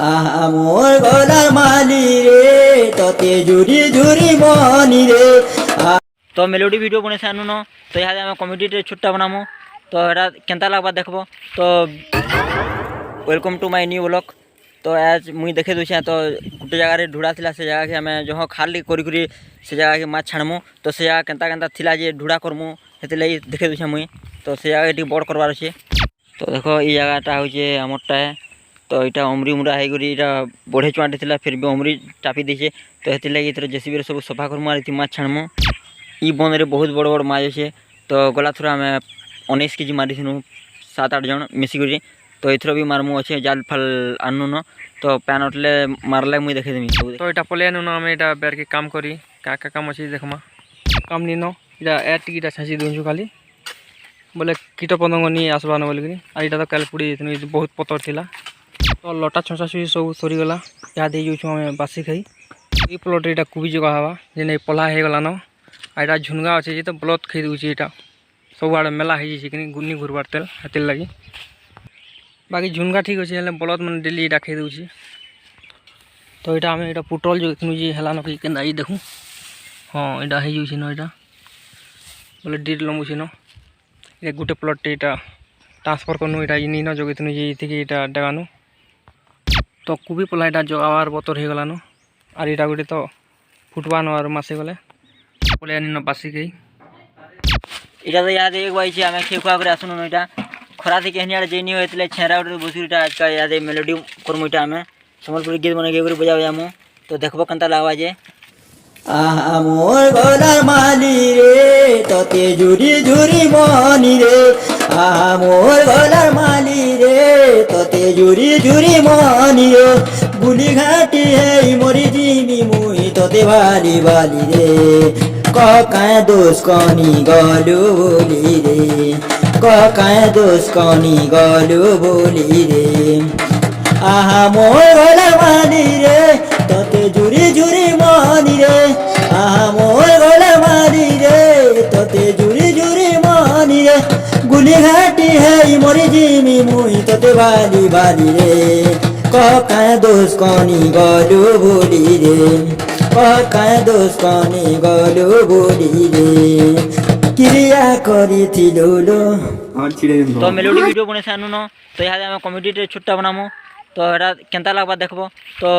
আহা মোর গলার মালি রে ততে ঝুরি ঝুরি মনি রে। तो मेलोडी वीडियो बने सानू न तो यहाँ आम कमेडी छुट्टा बनामु तो यहाँ केन्ता लगवा देखब। तो welcome to my new blog. तो आज मुई देखे दूसरे तो गोटे जगह ढुड़ा थिला से जगह के आम जो खाली करी से जगह के माछ छाणमु तो से जगह केन्ता केन्ता थिला जे ढुड़ा करमु से लगी देखे दूसरे मुई। तो से जगह टी बड़ करवार अच्छे। तो देखो ये जगहटा हूँ आमरटा है। तो यहाँ अमरी मुरा है बढ़े चुआटे थी फिर भी अमरी चापी देचे। तो ये लगी जेसीबी सब सफा करमु और माछ छाणमु। ई बंद रे बहुत बड़ बड़ माछ अच्छे। तो गला थर आम 19 केजी मारिथिनु 7-8 जन मिसिक। तो एथर भी मारमु अच्छे जाल फाल आनु न तो पैन उठले मारले मुई देखे देमी। तो यहाँ पलि आनु न आम यहाँ बेर के काम करी क्या काम अच्छे देखमा काम नी न यहाँ एर टिकिटा छाँची दूँ खाली बोले कीट पतंग नहीं आसबा न बोलिक। और यहाँ तो काल पुड़ी बहुत पतर थिला। तो लटा छसा छुई सब सरीगला यहाँ दे जाऊँ आम बासी खाई। ये प्लट यहाँ कुबी जगह हवा जे पला हो गला न। आईटा झुनगा अच्छे ये तो ब्लड खाई दूसरी यहाँ सब आड़े मेला हो जाए गुनी घुरबार तेल हाथी लगी। बाकी झुनगा ठीक अच्छे ब्लड मैंने डेली यहाँ खाई दूसरी। तो यहाँ आम यहाँ पुटल जो देखनु है न कि देखूँ हाँ यहाँ हो जाऊँ न यहाँ बोले डीट लंबुची न ये गोटे प्लट यहाँ ट्रांसफर करनु यहाँ इन न जगेनु ये डेगानु। तो कुबी पला यहाँ जगावार बतर हो गला न। और यहाँ गोटे तो फुटवा न और मासे गले पलि आनी न बासी गई। इटा तो याद एक बाई आम खे खुआ कर आसुन इटा खरा थी कहनी जेनी होते छेरा उठे बसुर इटा आज का याद मेलोडी करमु इटा आम सम्बलपुरी गीत बना के बजा बजामु। तो देखब केन्ता लागवा जे। আহা মোর গলার মালি রে ততে ঝুরি ঝুরি মনি রে। আহা মোর গলার মালি রে ততে ঝুরি ঝুরি মনি রে। বুলি ঘাটি হেই মরি জিমি মুই ততে বালি বালি রে। কায় দোষ কনি গলু বলি রে কায় দোষ কনি গলু বলি রে। আহা মোর গলার মালি রে ততে ঝুরি ঝুরি মনি রে। আহা মোর গলার মালি রে ততে ঝুরি ঝুরি মনি রে। গুলি ঘাটি হেই মরি জিমি মুই ততে বালি বালি রে। কায় দোষ কনি গলু বলি রে কায় দোষ কনি গলু বলি রে। ক্রিয়া করিছিল तो मेलोडी वीडियो बने सानू न तो यहाँ आम कमेडी छुट्टा बनामु। तो यहाँ केन्ता लगवा देखब। तो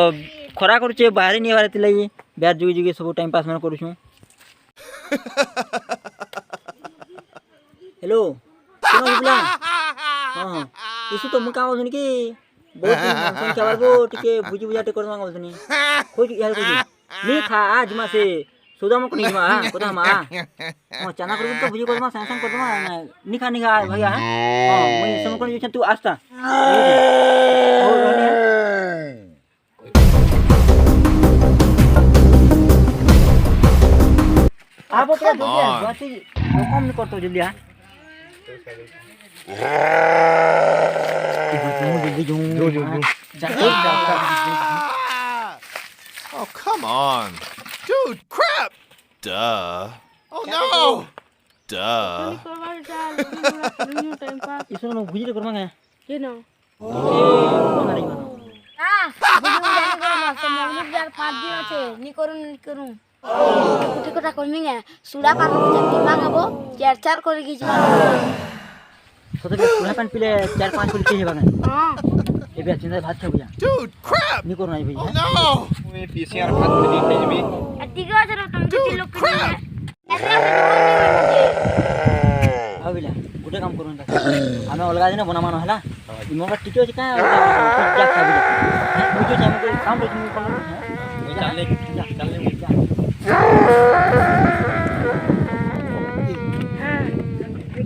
खरा करुचे बाहर नहीं बाहर लगी ब्याज जुगी जुगी सब टाइम पास मैंने करूँ। हेलो हाँ इस तो मुझे कहाँ कि बहुत संख्या बार टे भुजी भुजाटे कर बोलनी खोज यार नहीं खा आज मा से सौदा में नहीं मा कोदा मा चना कर तो भुजी कर संग संग कर नहीं खा भैया हां मैं समय कर तू आस्ता आप क्या जल्दी कम नहीं करते जल्दी हां Oh, come on. Dude, crap! Duh. Oh, no! Duh. इसमें लोग भुजी कर मांगे ये ना नी करूं कुटी कटा करमी गे सुड़ा पान दिमाग आबो चार चार करे की तो सुड़ा पान पिले 4-5 कुल के बागे हां ए बे चिंता भात छबुया Dude, crap! नी करू नाही भैया Oh, no! मैं पीसीआर भात में नहीं खाई भी ठीक है चलो तुम किसी लोग के आ बिला गुटे काम करू हमें अलगा दिन बना मानो हला इमोगा टिके छ का जा खाबी बुझो छ हमको काम रे तुम कर चले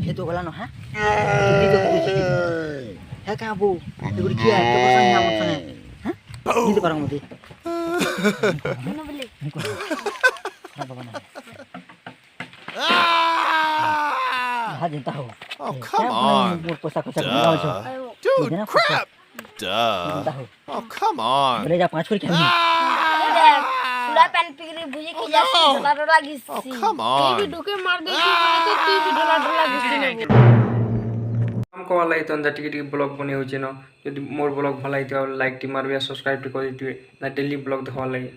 ये तो गला न है है का बो गुड़ी किया तो पसंद है मत है हैं नींद पर मत न बोले हां बाबा ना हां जनता हो Oh, come on. मोर पैसा खर्च Dude, crap! Duh. Oh, come on. बोले जा 5 कर के सुड़ा पान पिगरी भुजी की जा डला डला गिस Oh, come on. ढोके मार दे तो टीवी डला डला गिस କବାର୍ ଲାଗି ତନ୍ଦା ଟିକେ ଟିକେ ବ୍ଲଗ୍ ବନେଇ ହଉଛେ ନ ଯଦି ମୋର୍ ବ୍ଲଗ୍ ଭଲ ଲାଗିଥିବ ଲାଇକ୍ ଟି ମାରବେ ସବସ୍କ୍ରାଇବ୍ ଟି କରିଥିବେ ନା ଡେଲି ବ୍ଲଗ୍ ଦେଖବାର୍ ଲାଗି।